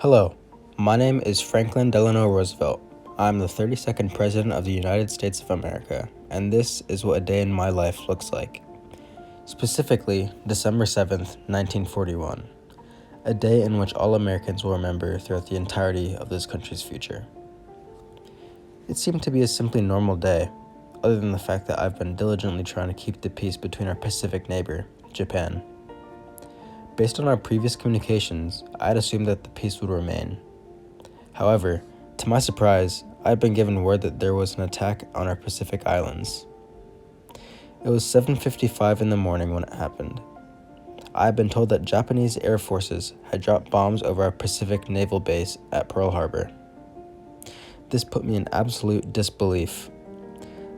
Hello, my name is Franklin Delano Roosevelt. I'm the 32nd President of the United States of America, and this is what a day in my life looks like. Specifically, December 7th, 1941, a day in which all Americans will remember throughout the entirety of this country's future. It seemed to be a simply normal day, other than the fact that I've been diligently trying to keep the peace between our Pacific neighbor, Japan. Based on our previous communications, I had assumed that the peace would remain. However, to my surprise, I had been given word that there was an attack on our Pacific Islands. It was 7:55 in the morning when it happened. I had been told that Japanese air forces had dropped bombs over our Pacific naval base at Pearl Harbor. This put me in absolute disbelief.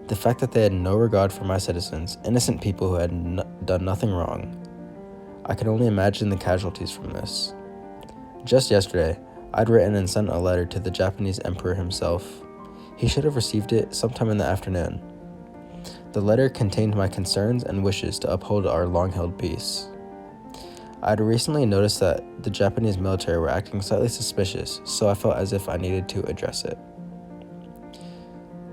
The fact that they had no regard for my citizens, innocent people who had done nothing wrong. I can only imagine the casualties from this. Just yesterday, I'd written and sent a letter to the Japanese emperor himself. He should have received it sometime in the afternoon. The letter contained my concerns and wishes to uphold our long-held peace. I had recently noticed that the Japanese military were acting slightly suspicious, so I felt as if I needed to address it.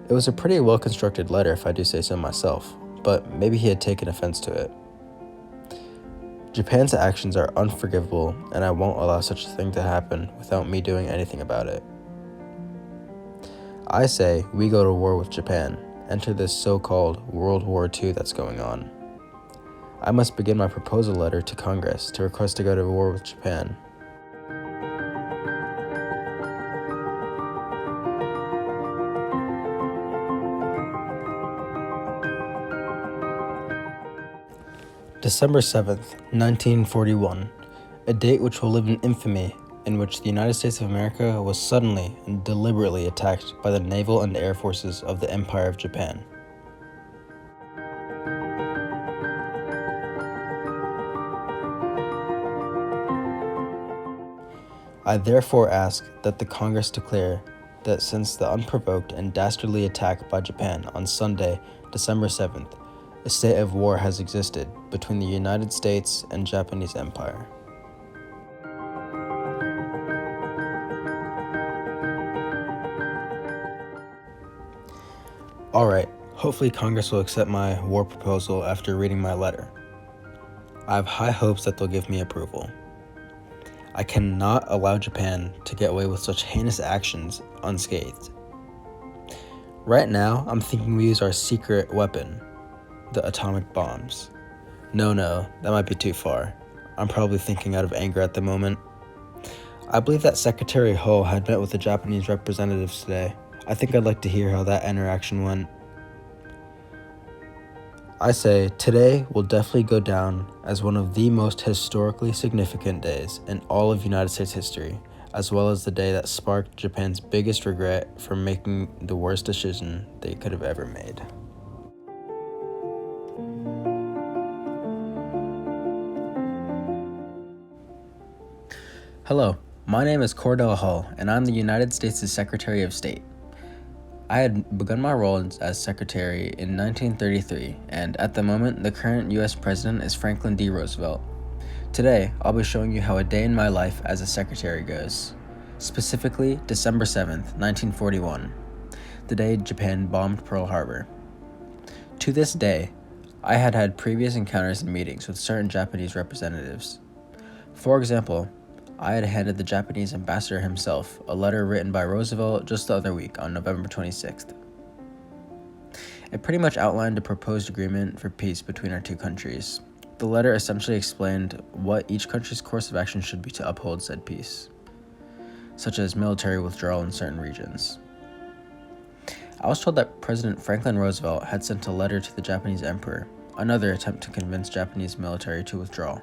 It was a pretty well-constructed letter, if I do say so myself, but maybe he had taken offense to it. Japan's actions are unforgivable, and I won't allow such a thing to happen without me doing anything about it. I say we go to war with Japan, enter this so-called World War II that's going on. I must begin my proposal letter to Congress to request to go to war with Japan. December 7th, 1941, a date which will live in infamy, in which the United States of America was suddenly and deliberately attacked by the naval and air forces of the Empire of Japan. I therefore ask that the Congress declare that since the unprovoked and dastardly attack by Japan on Sunday, December 7th, a state of war has existed between the United States and Japanese Empire. Alright, hopefully Congress will accept my war proposal after reading my letter. I have high hopes that they'll give me approval. I cannot allow Japan to get away with such heinous actions unscathed. Right now, I'm thinking we use our secret weapon, the atomic bombs. No, that might be too far. I'm probably thinking out of anger at the moment. I believe that Secretary Hull had met with the Japanese representatives today. I think I'd like to hear how that interaction went. I say today will definitely go down as one of the most historically significant days in all of United States history, as well as the day that sparked Japan's biggest regret for making the worst decision they could have ever made. Hello, my name is Cordell Hull, and I'm the United States' Secretary of State. I had begun my role as Secretary in 1933, and at the moment, the current U.S. President is Franklin D. Roosevelt. Today, I'll be showing you how a day in my life as a Secretary goes. Specifically, December 7th, 1941, the day Japan bombed Pearl Harbor. To this day, I had had previous encounters and meetings with certain Japanese representatives. For example, I had handed the Japanese ambassador himself a letter written by Roosevelt just the other week on November 26th. It pretty much outlined a proposed agreement for peace between our two countries. The letter essentially explained what each country's course of action should be to uphold said peace, such as military withdrawal in certain regions. I was told that President Franklin Roosevelt had sent a letter to the Japanese emperor, another attempt to convince Japanese military to withdraw.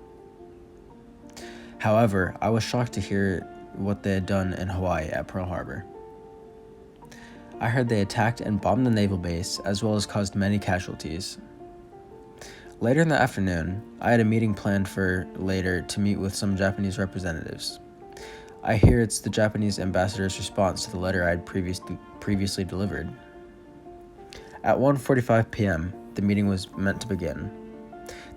However, I was shocked to hear what they had done in Hawaii at Pearl Harbor. I heard they attacked and bombed the naval base, as well as caused many casualties. Later in the afternoon, I had a meeting planned for later to meet with some Japanese representatives. I hear it's the Japanese ambassador's response to the letter I had previously delivered. At 1:45 p.m., the meeting was meant to begin.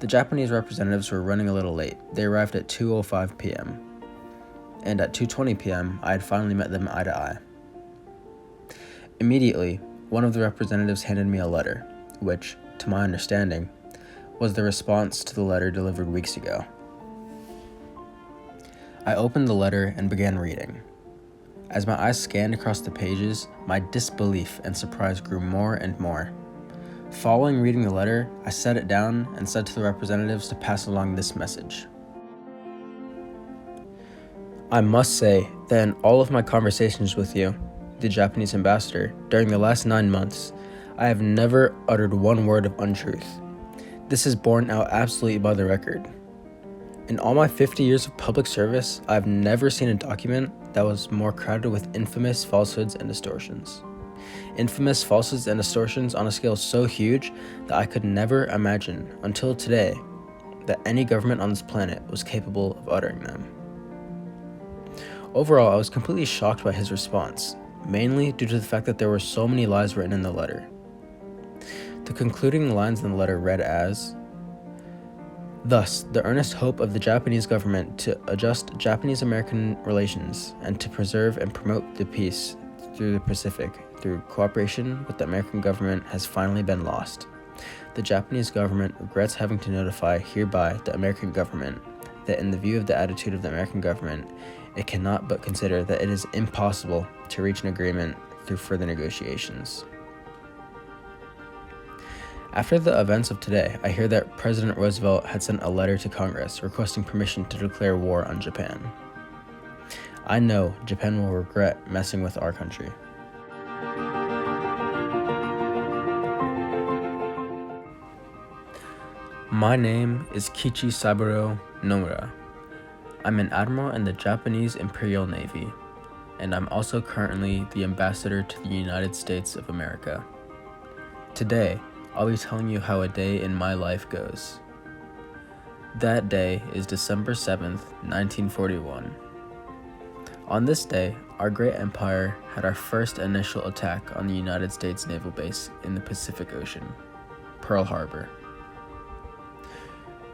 The Japanese representatives were running a little late. They arrived at 2:05 p.m. and at 2:20 p.m., I had finally met them eye to eye. Immediately, one of the representatives handed me a letter, which, to my understanding, was the response to the letter delivered weeks ago. I opened the letter and began reading. As my eyes scanned across the pages, my disbelief and surprise grew more and more. Following reading the letter, I set it down and said to the representatives to pass along this message. I must say that in all of my conversations with you, the Japanese ambassador, during the last 9 months, I have never uttered one word of untruth. This is borne out absolutely by the record. In all my 50 years of public service, I've never seen a document that was more crowded with infamous falsehoods and distortions. Infamous falsehoods and distortions on a scale so huge that I could never imagine, until today, that any government on this planet was capable of uttering them. Overall, I was completely shocked by his response, mainly due to the fact that there were so many lies written in the letter. The concluding lines in the letter read as, "Thus, the earnest hope of the Japanese government to adjust Japanese-American relations and to preserve and promote the peace through the Pacific through cooperation with the American government has finally been lost. The Japanese government regrets having to notify hereby the American government that in the view of the attitude of the American government, it cannot but consider that it is impossible to reach an agreement through further negotiations." After the events of today, I hear that President Roosevelt had sent a letter to Congress requesting permission to declare war on Japan. I know Japan will regret messing with our country. My name is Kichi Saburo Nomura. I'm an admiral in the Japanese Imperial Navy, and I'm also currently the ambassador to the United States of America. Today, I'll be telling you how a day in my life goes. That day is December 7th, 1941. On this day, our great empire had our first initial attack on the United States naval base in the Pacific Ocean, Pearl Harbor.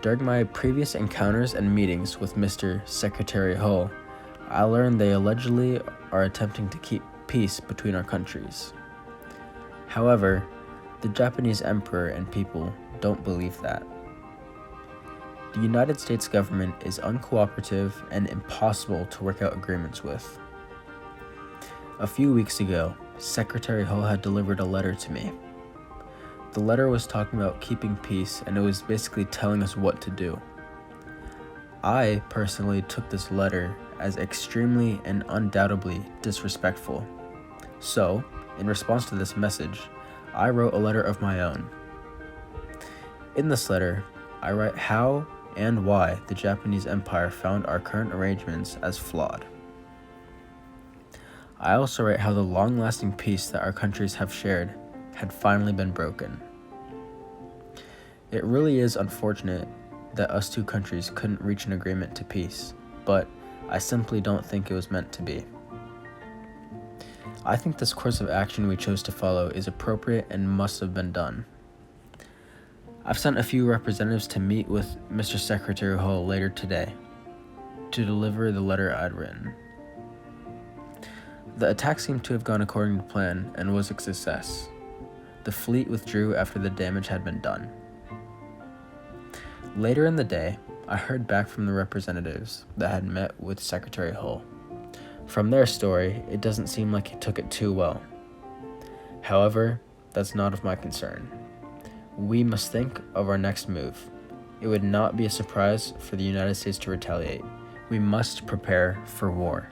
During my previous encounters and meetings with Mr. Secretary Hull, I learned they allegedly are attempting to keep peace between our countries. However, the Japanese emperor and people don't believe that. The United States government is uncooperative and impossible to work out agreements with. A few weeks ago, Secretary Hull had delivered a letter to me. The letter was talking about keeping peace, and it was basically telling us what to do. I personally took this letter as extremely and undoubtedly disrespectful. So, in response to this message, I wrote a letter of my own. In this letter, I write how and why the Japanese Empire found our current arrangements as flawed. I also write how the long-lasting peace that our countries have shared had finally been broken. It really is unfortunate that us two countries couldn't reach an agreement to peace, but I simply don't think it was meant to be. I think this course of action we chose to follow is appropriate and must have been done. I've sent a few representatives to meet with Mr. Secretary Hull later today to deliver the letter I'd written. The attack seemed to have gone according to plan and was a success. The fleet withdrew after the damage had been done. Later in the day, I heard back from the representatives that had met with Secretary Hull. From their story, it doesn't seem like he took it too well. However, that's not of my concern. We must think of our next move. It would not be a surprise for the United States to retaliate. We must prepare for war.